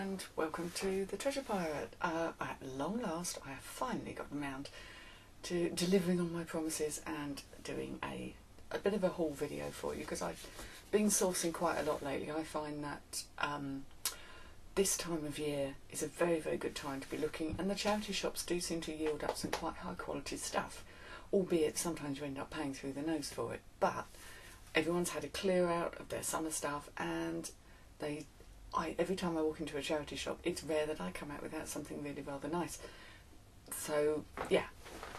and welcome to the Treasure Pirate. At long last I have finally gotten round to delivering on my promises and doing a bit of a haul video for you, because I've been sourcing quite a lot lately. I find that this time of year is a very good time to be looking, and the charity shops do seem to yield up some quite high quality stuff, albeit sometimes you end up paying through the nose for it. But everyone's had a clear out of their summer stuff, and every time I walk into a charity shop, it's rare that I come out without something really rather nice. So yeah,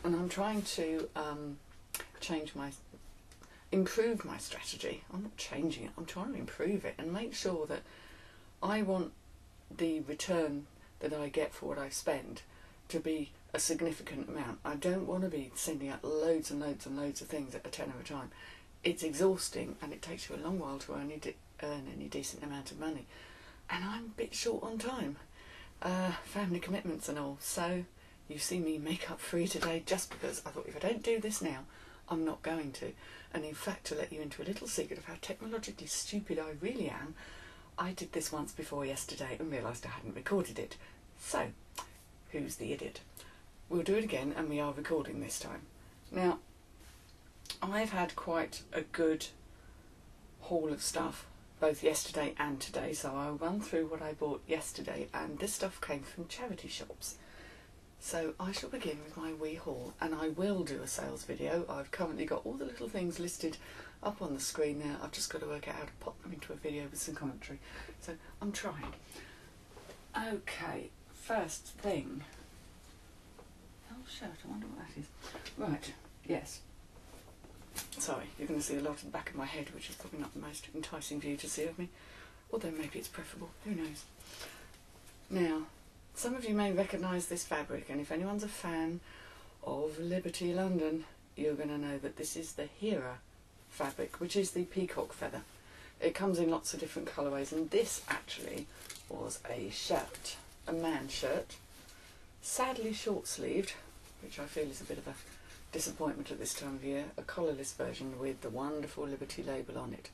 and I'm trying to improve my strategy. I'm not changing it, I'm trying to improve it and make sure that I want the return that I get for what I spend to be a significant amount. I don't want to be sending out loads and loads and loads of things at a tenner a time. It's exhausting and it takes you a long while to earn any decent amount of money. And I'm a bit short on time, family commitments and all, so you see me makeup free today just because I thought if I don't do this now, I'm not going to. And in fact, to let you into a little secret of how technologically stupid I really am, I did this once before yesterday and realised I hadn't recorded it. So, who's the idiot? We'll do it again, and we are recording this time. Now, I've had quite a good haul of stuff both yesterday and today, so I'll run through what I bought yesterday, and this stuff came from charity shops. So I shall begin with my wee haul, and I will do a sales video. I've currently got all the little things listed up on the screen there. I've just got to work out how to pop them into a video with some commentary, so I'm trying. Okay, first thing. Oh shirt, I wonder what that is. Right, yes. Sorry, you're going to see a lot of the back of my head, which is probably not the most enticing view to see of me. Although maybe it's preferable, who knows. Now, some of you may recognise this fabric, and if anyone's a fan of Liberty London, you're going to know that this is the Hera fabric, which is the peacock feather. It comes in lots of different colourways, and this actually was a shirt, a man shirt, sadly short-sleeved, which I feel is a bit of a disappointment at this time of year, a collarless version with the wonderful Liberty label on it.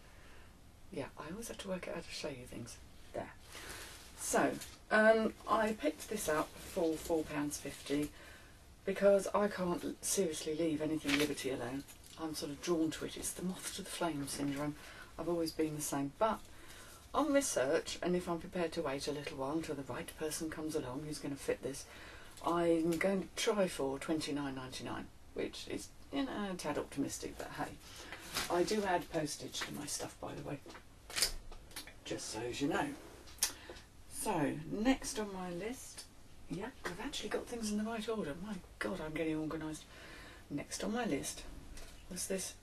Yeah, I always have to work out how to show you things. There. So, I picked this up for £4.50 because I can't seriously leave anything Liberty alone. I'm sort of drawn to it. It's the moth to the flame syndrome. I've always been the same. But on research, and if I'm prepared to wait a little while until the right person comes along who's going to fit this, I'm going to try for £29.99. Which is, you know, a tad optimistic, but hey. I do add postage to my stuff, by the way, just so as you know. So, next on my list, yeah, I've actually got things in the right order. My God, I'm getting organised. Next on my list was this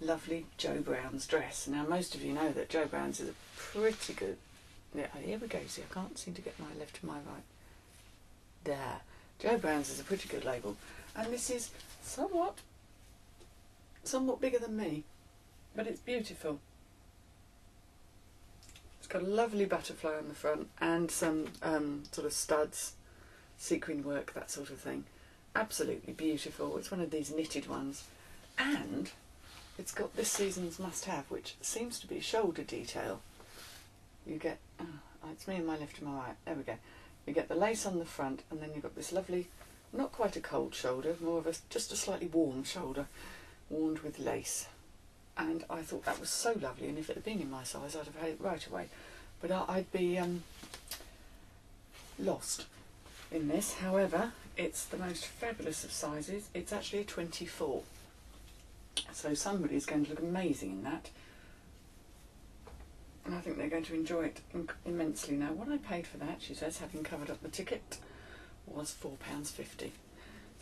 lovely Jo Brown's dress. Now, most of you know that Jo Brown's is a pretty good... Yeah, here we go, see, I can't seem to get my left to my right. There. Jo Brown's is a pretty good label. And this is somewhat bigger than me, but it's beautiful. It's got a lovely butterfly on the front and some sort of studs, sequin work, that sort of thing. Absolutely beautiful. It's one of these knitted ones, and it's got this season's must-have, which seems to be shoulder detail. You get, it's me and my left and my right. There we go. You get the lace on the front, and then you've got this lovely, not quite a cold shoulder, more of just a slightly warm shoulder, worn with lace. And I thought that was so lovely, and if it had been in my size, I'd have had it right away. But I'd be lost in this. However, it's the most fabulous of sizes. It's actually a 24. So somebody's going to look amazing in that. And I think they're going to enjoy it immensely. Now, what I paid for that, she says, having covered up the ticket, was £4.50.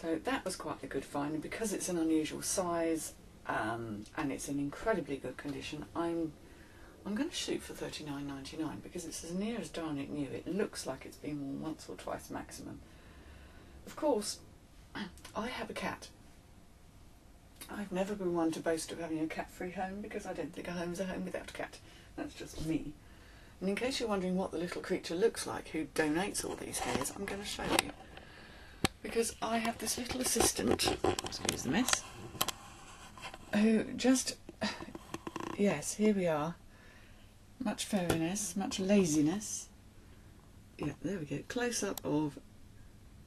So that was quite a good find, and because it's an unusual size and it's in incredibly good condition, I'm going to shoot for £39.99 because it's as near as darn it new. It looks like it's been worn once or twice maximum. Of course, I have a cat. I've never been one to boast of having a cat-free home because I don't think a home's a home without a cat. That's just me. And in case you're wondering what the little creature looks like who donates all these hairs, I'm going to show you. Because I have this little assistant, excuse the mess, who just, yes, here we are, much fairiness, much laziness, Yeah, there we go. Close up of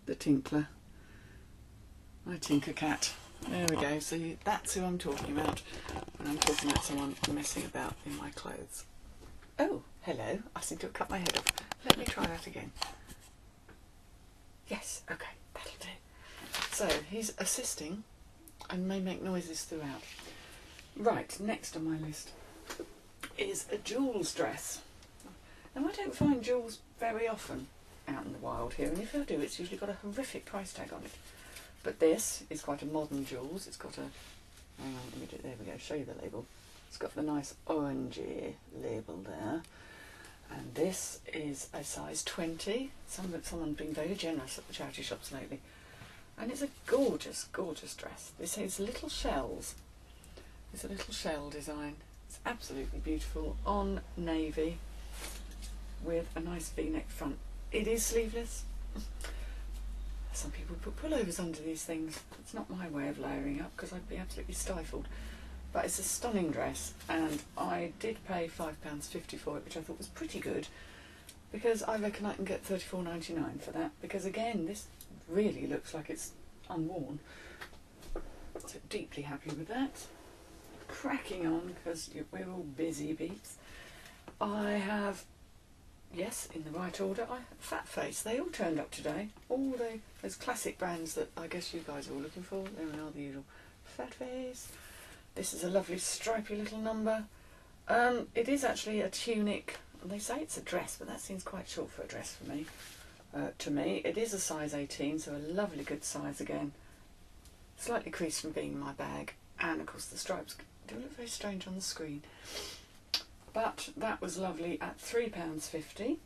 the tinkler. My tinker cat. There we go. So that's who I'm talking about when I'm talking about someone messing about in my clothes. Oh, hello. I seem to have cut my head off. Let me try that again. Yes, okay, that'll do. So he's assisting and may make noises throughout. Right, next on my list is a Jules dress. Now I don't find Jules very often out in the wild here, and if I do, it's usually got a horrific price tag on it. But this is quite a modern Jules. It's got a, hang on, let me do it, there we go, show you the label. It's got the nice orangey label there. And this is a size 20. Someone's been very generous at the charity shops lately. And it's a gorgeous, gorgeous dress. This has little shells. It's a little shell design. It's absolutely beautiful on navy with a nice V-neck front. It is sleeveless. Some people put pullovers under these things. It's not my way of layering up because I'd be absolutely stifled. But it's a stunning dress, and I did pay £5.50 for it, which I thought was pretty good, because I reckon I can get $34.99 for that, because again, this really looks like it's unworn. So deeply happy with that. Cracking on, because we're all busy beeps. I have, yes, in the right order, I have Fat Face. They all turned up today. All those classic brands that I guess you guys are all looking for. There we are, the usual Fat Face. This is a lovely stripy little number. It is actually a tunic. They say it's a dress, but that seems quite short for a dress for me. To me, it is a size 18, so a lovely good size again. Slightly creased from being in my bag, and of course the stripes do look very strange on the screen. But that was lovely at £3.50,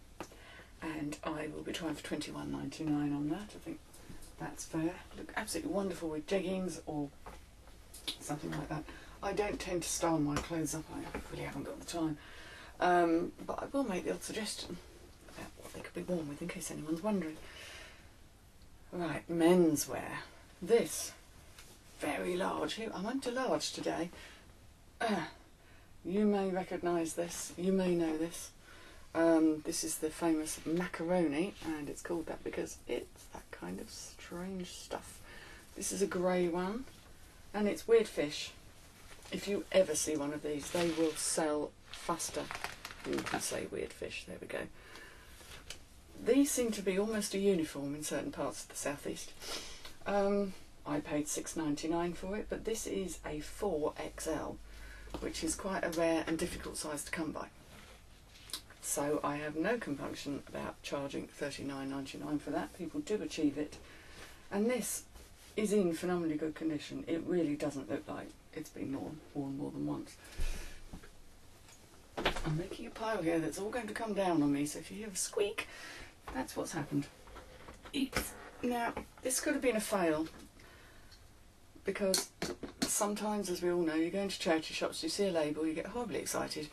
and I will be trying for £21.99 on that. I think that's fair. Look absolutely wonderful with jeggings or something like that. I don't tend to style my clothes up, I really haven't got the time. But I will make the odd suggestion about what they could be worn with in case anyone's wondering. Right, menswear. This, very large. Here, I'm under large today. You may recognise this, you may know this. This is the famous macaroni, and it's called that because it's that kind of strange stuff. This is a grey one. And it's weird fish. If you ever see one of these, they will sell faster than you can say weird fish. There we go. These seem to be almost a uniform in certain parts of the southeast. I paid £6.99 for it, but this is a 4XL, which is quite a rare and difficult size to come by. So I have no compunction about charging £39.99 for that. People do achieve it. And this is in phenomenally good condition. It really doesn't look like it's been worn more than once. I'm making a pile here that's all going to come down on me, so if you hear a squeak, that's what's happened. Eeps. Now, this could have been a fail, because sometimes, as we all know, you go into charity shops, you see a label, you get horribly excited,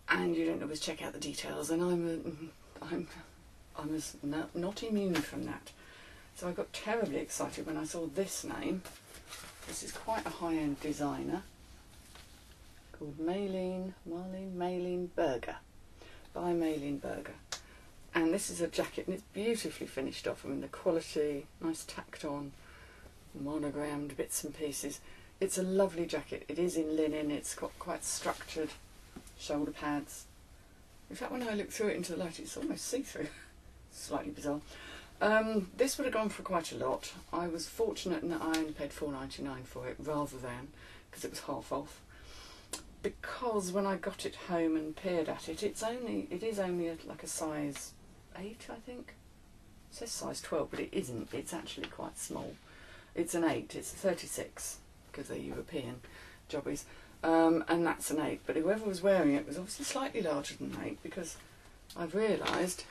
and you don't always check out the details, and I'm not immune from that. So I got terribly excited when I saw this name. This is quite a high-end designer called Marlene Berger, by Marlene Berger. And this is a jacket, and it's beautifully finished off. I mean, the quality, nice tacked on, monogrammed bits and pieces. It's a lovely jacket. It is in linen. It's got quite structured shoulder pads. In fact, when I look through it into the light, it's almost see-through. Slightly bizarre. This would have gone for quite a lot. I was fortunate in that I only paid £4.99 for it rather than, because it was half off. Because when I got it home and peered at it, it is only like a size 8, I think. It says size 12, but it isn't. It's actually quite small. It's an 8. It's a 36 because they're European jobbies, and that's an 8. But whoever was wearing it was obviously slightly larger than 8, because I've realised.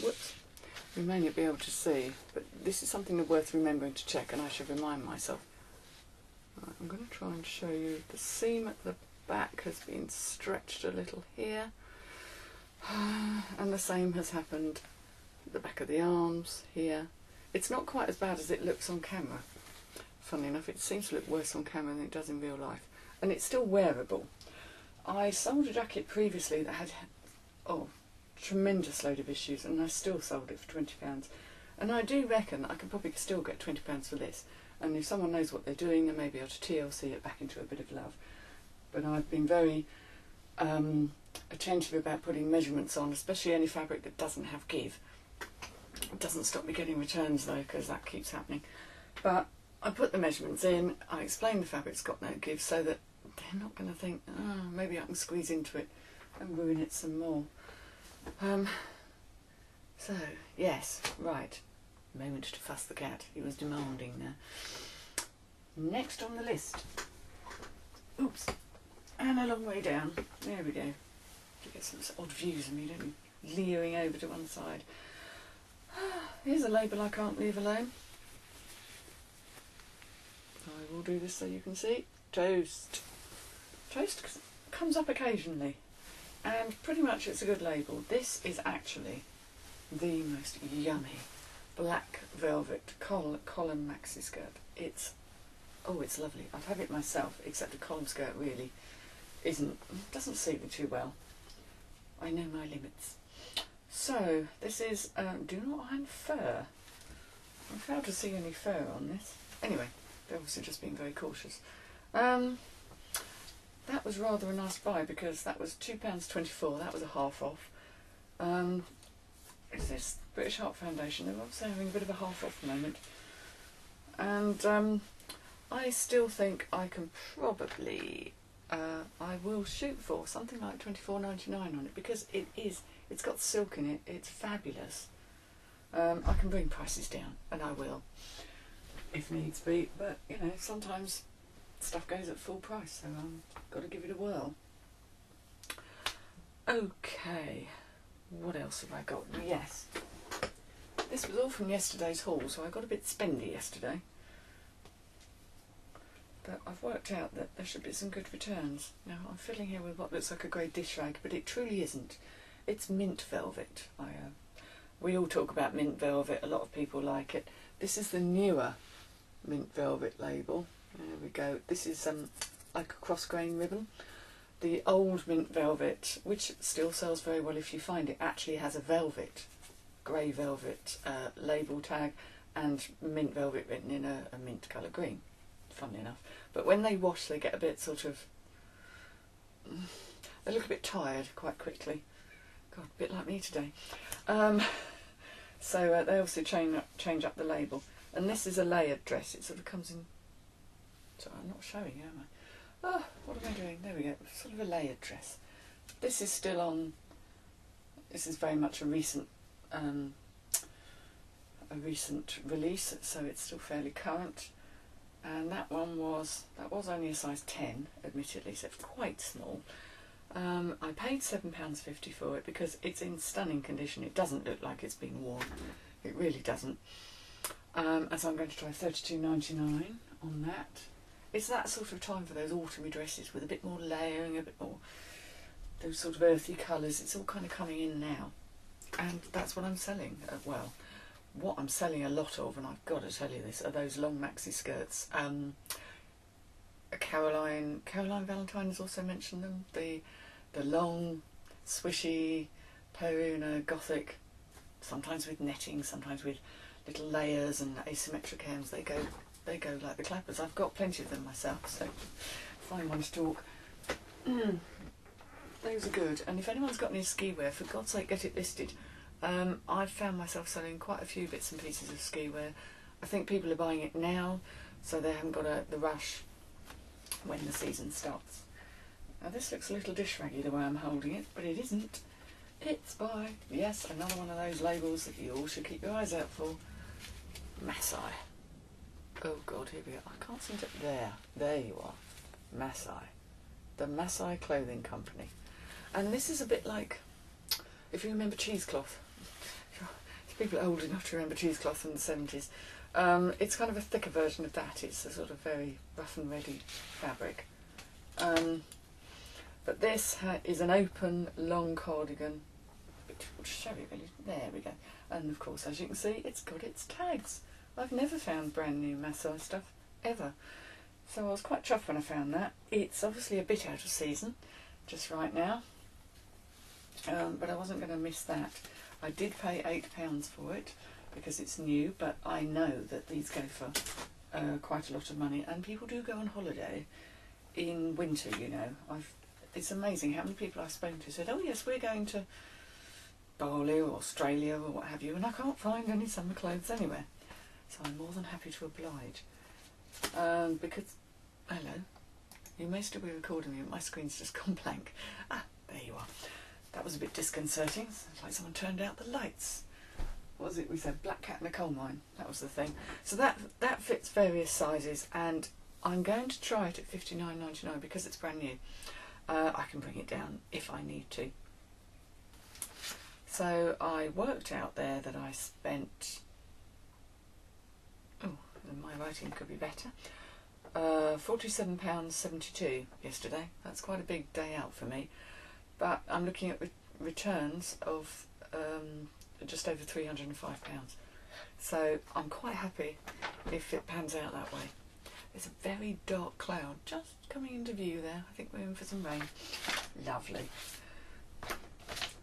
Whoops. You may not be able to see, but this is something worth remembering to check, and I should remind myself. Right, I'm going to try and show you the seam at the back has been stretched a little here, and the same has happened at the back of the arms here. It's not quite as bad as it looks on camera. Funnily enough, it seems to look worse on camera than it does in real life, and it's still wearable. I sold a jacket previously that had tremendous load of issues, and I still sold it for £20. And I do reckon I could probably still get £20 for this. And if someone knows what they're doing, they may be able to TLC it back into a bit of love. But I've been very attentive about putting measurements on, especially any fabric that doesn't have give. It doesn't stop me getting returns though, because that keeps happening. But I put the measurements in, I explain the fabric's got no give, so that they're not going to think, oh, maybe I can squeeze into it and ruin it some more. So, yes, right. Moment to fuss the cat. He was demanding there. Next on the list. Oops. And a long way down. There we go. You get some odd views of me, don't you? Leering over to one side. Here's a label I can't leave alone. I will do this so you can see. Toast. Toast comes up occasionally. And pretty much it's a good label. This is actually the most yummy black velvet column maxi skirt. It's lovely. I've had it myself, except the column skirt really doesn't suit me too well. I know my limits. So this is do not iron fur. I failed to see any fur on this. Anyway, they're obviously just being very cautious. That was rather a nice buy because that was £2.24. That was a half off. Is this British Heart Foundation? They're obviously having a bit of a half off moment. And I still think I can probably, I will shoot for something like £24.99 on it because it's got silk in it, it's fabulous. I can bring prices down, and I will, if needs be, but you know, sometimes stuff goes at full price, so I've got to give it a whirl. Okay, what else have I got? Yes, this was all from yesterday's haul, so I got a bit spendy yesterday. But I've worked out that there should be some good returns. Now I'm fiddling here with what looks like a grey dish rag, but it truly isn't. It's mint velvet. We all talk about mint velvet, a lot of people like it. This is the newer mint velvet label. There we go. This is like a cross grain ribbon. The old mint velvet, which still sells very well if you find it, actually has a velvet, grey velvet label tag and mint velvet written in a mint colour green, funnily enough. But when they wash they get a bit sort of, they look a bit tired quite quickly. God, a bit like me today. So they obviously change up the label. And this is a layered dress. It sort of comes in, sorry, I'm not showing, am I? Oh, what am I doing? There we go. Sort of a layered dress. This is still on. This is very much a recent release, so it's still fairly current. And that was only a size 10, admittedly, so it's quite small. I paid £7.50 for it because it's in stunning condition. It doesn't look like it's been worn. It really doesn't. And so I'm going to try £32.99 on that. It's that sort of time for those autumny dresses with a bit more layering, a bit more those sort of earthy colours. It's all kind of coming in now, and that's what I'm selling. Well, what I'm selling a lot of, and I've got to tell you this, are those long maxi skirts. Caroline Valentine has also mentioned them. The long, swishy, Peruna Gothic, sometimes with netting, sometimes with little layers and asymmetric hems. They go like the clappers. I've got plenty of them myself, so fine one to talk. Those are good. And if anyone's got any ski wear, for God's sake, get it listed. I've found myself selling quite a few bits and pieces of ski wear. I think people are buying it now, so they haven't got the rush when the season starts. Now this looks a little dish raggy the way I'm holding it, but it isn't. It's by, yes, another one of those labels that you all should keep your eyes out for. Masai. Oh God, here we go. I can't seem to, there you are. Masai. The Masai Clothing Company. And this is a bit like, if you remember cheesecloth. If people are old enough to remember cheesecloth from the 70s. It's kind of a thicker version of that. It's a sort of very rough and ready fabric. But this is an open, long cardigan. Which will show you really. There we go. And of course, as you can see, it's got its tags. I've never found brand new Masai stuff, ever. So I was quite chuffed when I found that. It's obviously a bit out of season, just right now. but I wasn't going to miss that. I did pay £8 for it because it's new, but I know that these go for quite a lot of money, and people do go on holiday in winter, you know. It's amazing how many people I've spoken to said, oh yes, we're going to Bali or Australia or what have you, and I can't find any summer clothes anywhere. So I'm more than happy to oblige. Because, hello, you may still be recording me, but my screen's just gone blank. Ah, there you are. That was a bit disconcerting. It's like someone turned out the lights. What was it we said? Black cat in a coal mine. That was the thing. So that fits various sizes, and I'm going to try it at $59.99 because it's brand new. I can bring it down if I need to. So I worked out there that I spent, oh, my writing could be better, £47.72 yesterday. That's quite a big day out for me, but I'm looking at returns of just over £305. So I'm quite happy if it pans out that way. There's a very dark cloud just coming into view there. I think we're in for some rain. Lovely.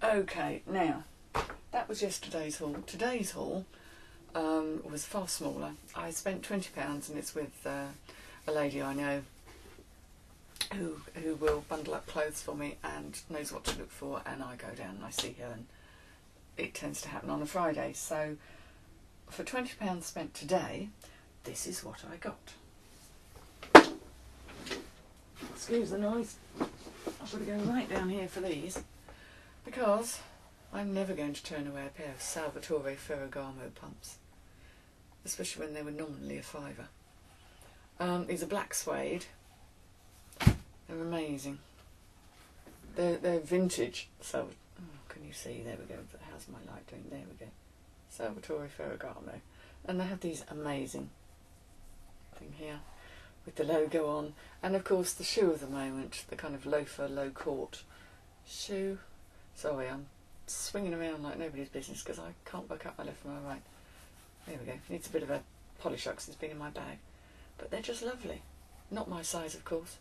Okay, now that was yesterday's haul. Today's haul was far smaller. I spent £20 and it's with a lady I know who will bundle up clothes for me and knows what to look for, and I go down and I see her, and it tends to happen on a Friday. So for £20 spent today, this is what I got. Excuse the noise. I've got to go right down here for these because I'm never going to turn away a pair of Salvatore Ferragamo pumps, especially when they were nominally a £5. These are black suede. They're amazing. They're vintage. So, oh, can you see? There we go. How's my light doing? There we go. Salvatore Ferragamo, and they have these amazing thing here with the logo on, and of course the shoe of the moment, the kind of loafer, low court shoe. Sorry, I'm swinging around like nobody's business because I can't work out my left from my right. There we go. Needs a bit of a polish up since it's been in my bag, but they're just lovely. Not my size, of course.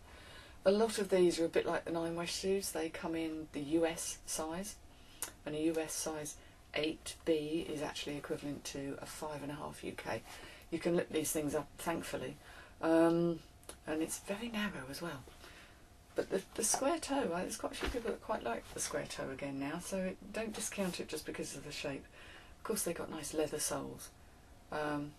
A lot of these are a bit like the Nine West shoes. They come in the US size, and a US size 8B is actually equivalent to a 5.5 UK. You can look these things up, thankfully, and it's very narrow as well. But the square toe, there's quite a few people that quite like the square toe again now, so don't discount it just because of the shape. Of course, they've got nice leather soles, and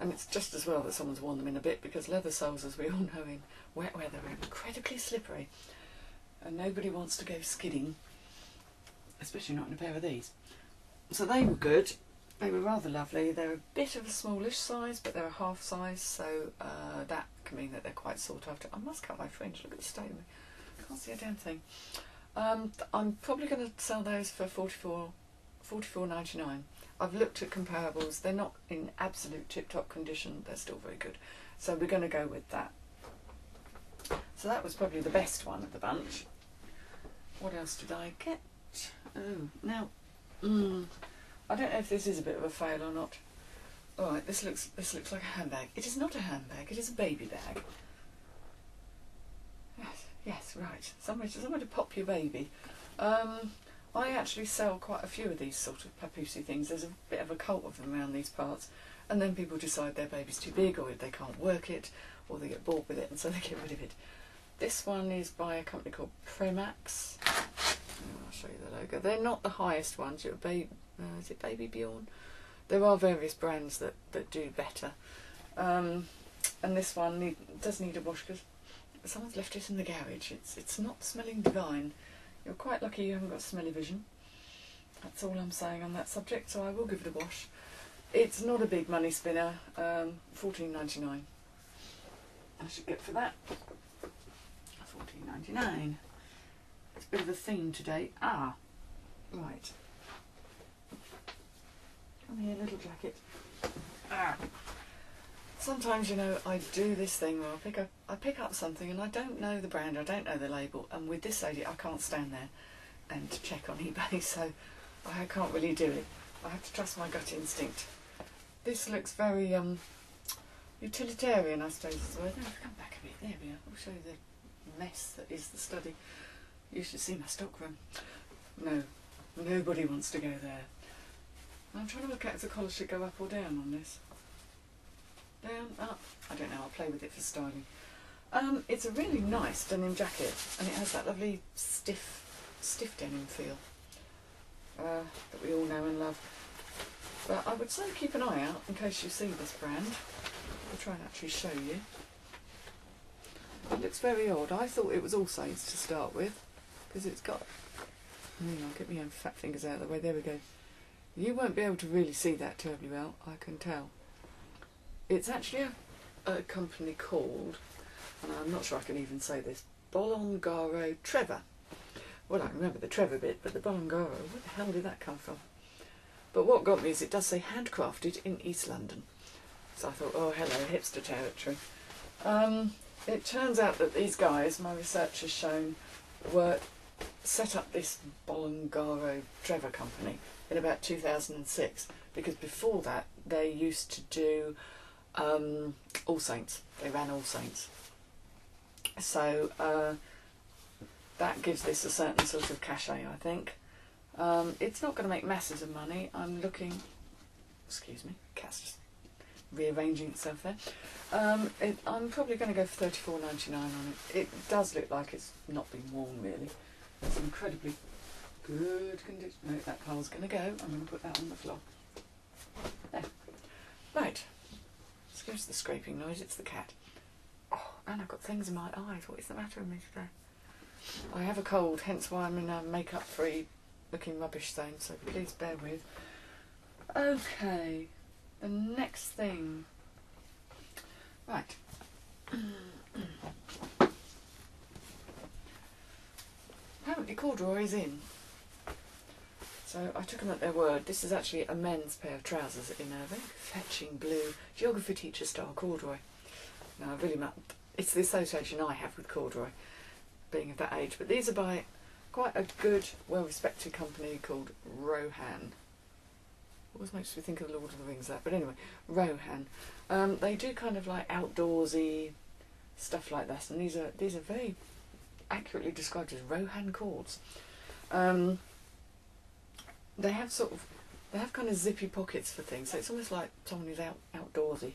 it's just as well that someone's worn them in a bit, because leather soles, as we all know, in wet weather are incredibly slippery, and nobody wants to go skidding, especially not in a pair of these. So they were good. They were rather lovely. They're a bit of a smallish size, but they're a half size, so that can mean that they're quite sought after. I must cut my fringe. Look at the state of me. I can't see a damn thing. I'm probably going to sell those for $44.99. I've looked at comparables. They're not in absolute tip-top condition. They're still very good. So we're going to go with that. So that was probably the best one of the bunch. What else did I get? Oh, now... I don't know if this is a bit of a fail or not. Alright, this looks like a handbag. It is not a handbag, it is a baby bag. Yes, right. Somewhere to pop your baby. I actually sell quite a few of these sort of papoosey things. There's a bit of a cult of them around these parts, and then people decide their baby's too big, or they can't work it, or they get bored with it, and so they get rid of it. This one is by a company called Premax. I'll show you the logo. They're not the highest ones. Is it Baby Bjorn? There are various brands that do better. And this one does need a wash because someone's left it in the garage. It's not smelling divine. You're quite lucky you haven't got smelly vision. That's all I'm saying on that subject, so I will give it a wash. It's not a big money spinner. $14.99. I should get for that. $14.99. It's a bit of a theme today. Right. Come here, little jacket. Sometimes, you know, I do this thing where I pick up something and I don't know the brand, I don't know the label, and with this lady I can't stand there and check on eBay, so I can't really do it. I have to trust my gut instinct. This looks very utilitarian, I suppose is the word. No, come back a bit. There we are. I'll show you the mess that is the study. You should see my stockroom. No, nobody wants to go there. I'm trying to work out if the collar should go up or down on this. Down, up, I don't know, I'll play with it for styling. It's a really nice denim jacket, and it has that lovely stiff denim feel that we all know and love. But I would say keep an eye out in case you see this brand. I'll try and actually show you. It looks very odd. I thought it was All Saints to start with, because it's got... Hang on, get my own fat fingers out of the way. There we go. You won't be able to really see that terribly well, I can tell. It's actually a company called, and I'm not sure I can even say this, Bolongaro Trevor. Well, I remember the Trevor bit, but the Bolongaro, where the hell did that come from? But what got me is it does say handcrafted in East London. So I thought, oh, hello, hipster territory. It turns out that these guys, my research has shown, set up this Bolongaro Trevor company in about 2006, because before that they used to do All Saints. They ran All Saints. So that gives this a certain sort of cachet, I think. It's not going to make masses of money. I'm looking... Excuse me, cat's just rearranging itself there. I'm probably going to go for $34.99 on it. It does look like it's not been worn, really. It's incredibly good condition. No, that pile's going to go. I'm going to put that on the floor. There. Right. Excuse the scraping noise. It's the cat. Oh, and I've got things in my eyes. What is the matter with me today? I have a cold, hence why I'm in a makeup-free looking rubbish zone, so please bear with. Okay. The next thing. Right. Apparently corduroy is in. So I took them at their word. This is actually a men's pair of trousers in a very fetching blue geography teacher style corduroy. Now I really it's the association I have with corduroy, being of that age. But these are by quite a good, well-respected company called Rohan. Always makes me think of Lord of the Rings, that. But anyway, Rohan. They do kind of like outdoorsy stuff like that, and these are very accurately described as Rohan cords. They have kind of zippy pockets for things, so it's almost like someone who's outdoorsy.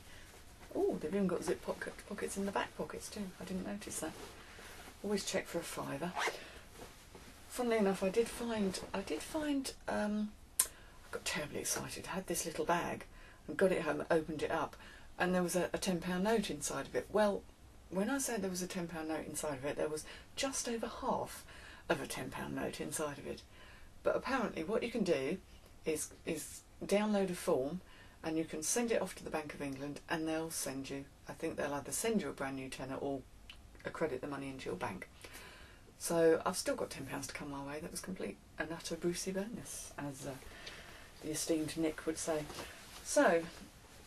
Oh, they've even got zip pockets in the back pockets too. I didn't notice that. Always check for a £5. Funnily enough, I got terribly excited. I had this little bag and got it home, opened it up, and there was a £10 note inside of it. Well, when I said there was a £10 note inside of it, there was just over half of a £10 note inside of it. But apparently what you can do is download a form, and you can send it off to the Bank of England, and they'll send you, I think they'll either send you a brand new tenner or accredit the money into your bank. So I've still got £10 to come my way. That was complete and utter Brucey bonus, as the esteemed Nick would say. So,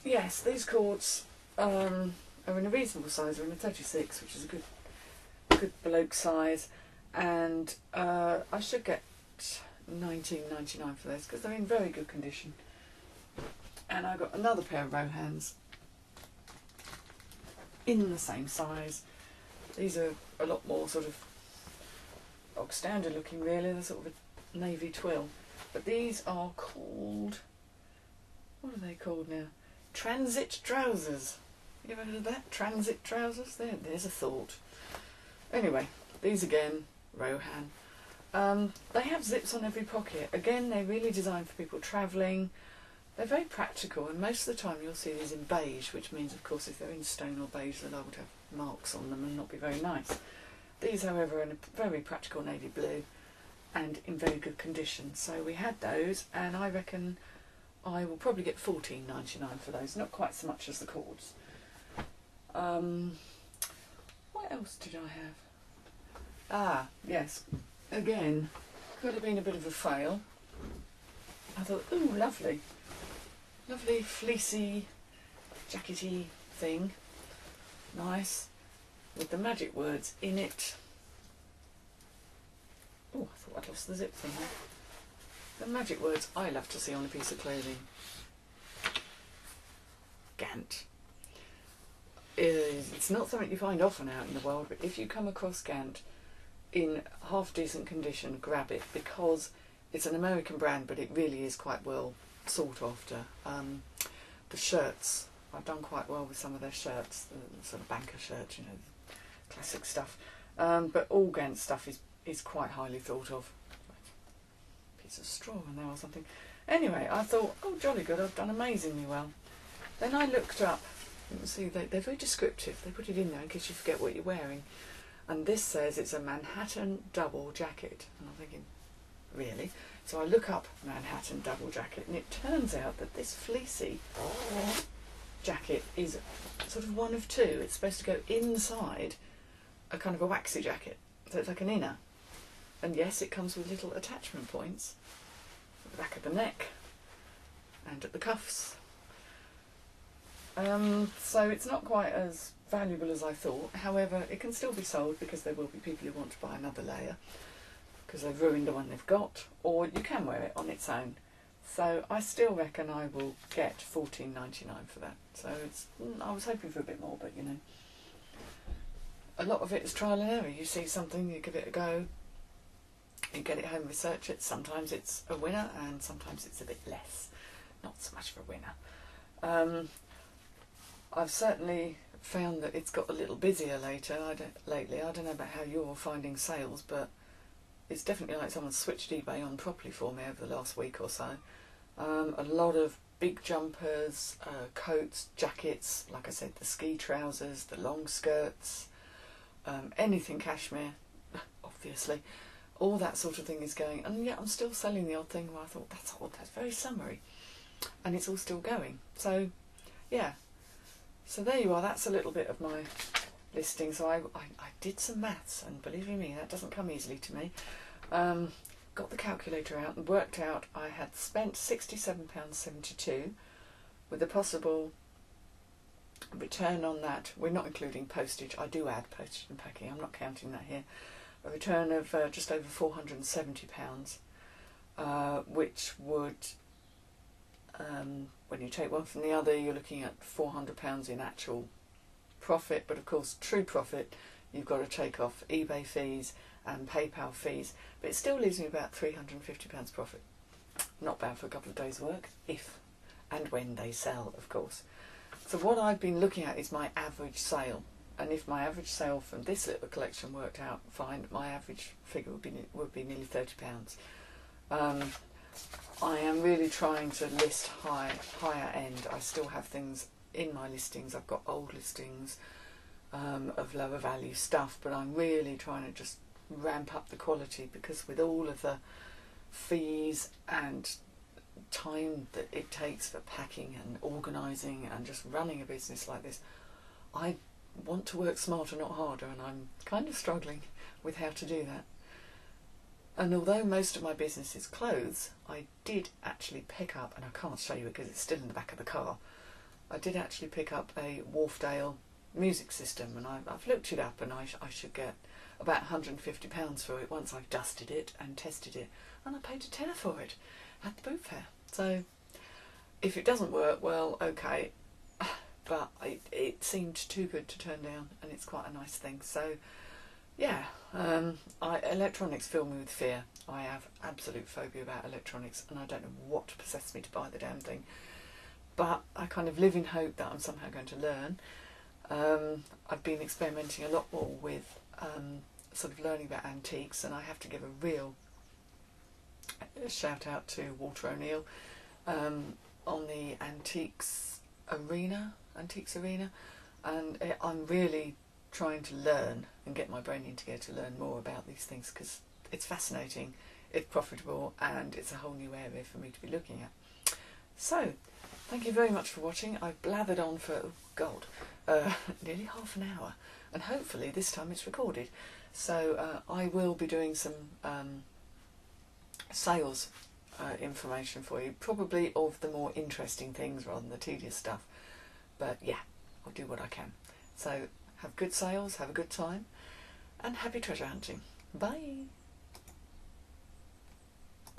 yes, these cords are in a reasonable size. They're in a 36, which is a good bloke size, and I should get $19.99 for those because they're in very good condition. And I got another pair of Rohans in the same size. These are a lot more sort of bog standard looking, really. They're sort of a navy twill. But these are called, what are they called now? Transit trousers. You ever heard of that? Transit trousers? There's a thought. Anyway, these again, Rohan. They have zips on every pocket. Again, they're really designed for people travelling. They're very practical, and most of the time you'll see these in beige, which means, of course, if they're in stone or beige, they'll have marks on them and not be very nice. These, however, are in a very practical navy blue and in very good condition. So we had those, and I reckon I will probably get $14.99 for those. Not quite so much as the cords. What else did I have? Ah, yes. Again, could have been a bit of a fail. I thought, ooh, lovely. Lovely fleecy, jackety thing. Nice. With the magic words in it. Oh, I thought I'd lost the zip thing there. The magic words I love to see on a piece of clothing. Gant. It's not something you find often out in the world, but if you come across Gant in half decent condition, grab it, because it's an American brand, but it really is quite well sought after. The shirts, I've done quite well with some of their shirts, the sort of banker shirts, you know, classic stuff. But all Gant stuff is quite highly thought of. Piece of straw in there or something. Anyway, I thought, oh, jolly good, I've done amazingly well. Then I looked up, you can see they're very descriptive. They put it in there in case you forget what you're wearing. And this says it's a Manhattan double jacket. And I'm thinking, really? So I look up Manhattan double jacket, and it turns out that this fleecy jacket is sort of one of two. It's supposed to go inside a kind of a waxy jacket. So it's like an inner. And yes, it comes with little attachment points at the back of the neck and at the cuffs. So it's not quite as valuable as I thought. However, it can still be sold because there will be people who want to buy another layer because they've ruined the one they've got, or you can wear it on its own. So I still reckon I will get $14.99 for that. So it's, I was hoping for a bit more, but you know, a lot of it is trial and error. You see something, you give it a go, you get it home, research it. Sometimes it's a winner and sometimes it's a bit less. Not so much of a winner. I've certainly found that it's got a little busier lately. I don't know about how you're finding sales, but it's definitely like someone's switched eBay on properly for me over the last week or so. A lot of big jumpers, coats, jackets, like I said, the ski trousers, the long skirts, anything cashmere, obviously. All that sort of thing is going. And yet I'm still selling the odd thing where I thought, that's odd, that's very summery. And it's all still going. So, yeah. So there you are, that's a little bit of my listing. So I did some maths, and believe you me, that doesn't come easily to me. Got the calculator out and worked out I had spent £67.72 with a possible return on that. We're not including postage. I do add postage and packing, I'm not counting that here. A return of just over £470, which would, when you take one from the other, you're looking at £400 in actual profit. But of course, true profit, you've got to take off eBay fees and PayPal fees, but it still leaves me about £350 profit. Not bad for a couple of days' work, if and when they sell, of course. So what I've been looking at is my average sale, and if my average sale from this little collection worked out fine, my average figure would be nearly £30. I am really trying to list higher end. I still have things in my listings. I've got old listings of lower value stuff, but I'm really trying to just ramp up the quality, because with all of the fees and time that it takes for packing and organising and just running a business like this, I want to work smarter, not harder, and I'm kind of struggling with how to do that. And although most of my business is clothes, I did actually pick up, and I can't show you it because it's still in the back of the car, I did actually pick up a Wharfedale music system, and I've looked it up, and I should get about £150 for it once I've dusted it and tested it, and I paid a tenner for it at the boot fair. So if it doesn't work, well, okay, but it seemed too good to turn down, and it's quite a nice thing. So yeah, electronics fill me with fear. I have absolute phobia about electronics, and I don't know what possessed me to buy the damn thing, but I kind of live in hope that I'm somehow going to learn. I've been experimenting a lot more with sort of learning about antiques, and I have to give a real shout out to Walter O'Neill on the antiques arena, and I'm really trying to learn and get my brain in gear to learn more about these things, because it's fascinating, it's profitable, and it's a whole new area for me to be looking at. So thank you very much for watching. I've blathered on for, oh God, nearly half an hour, and hopefully this time it's recorded. So I will be doing some sales information for you, probably of the more interesting things rather than the tedious stuff. But yeah, I'll do what I can. So have good sales, have a good time, and happy treasure hunting. Bye!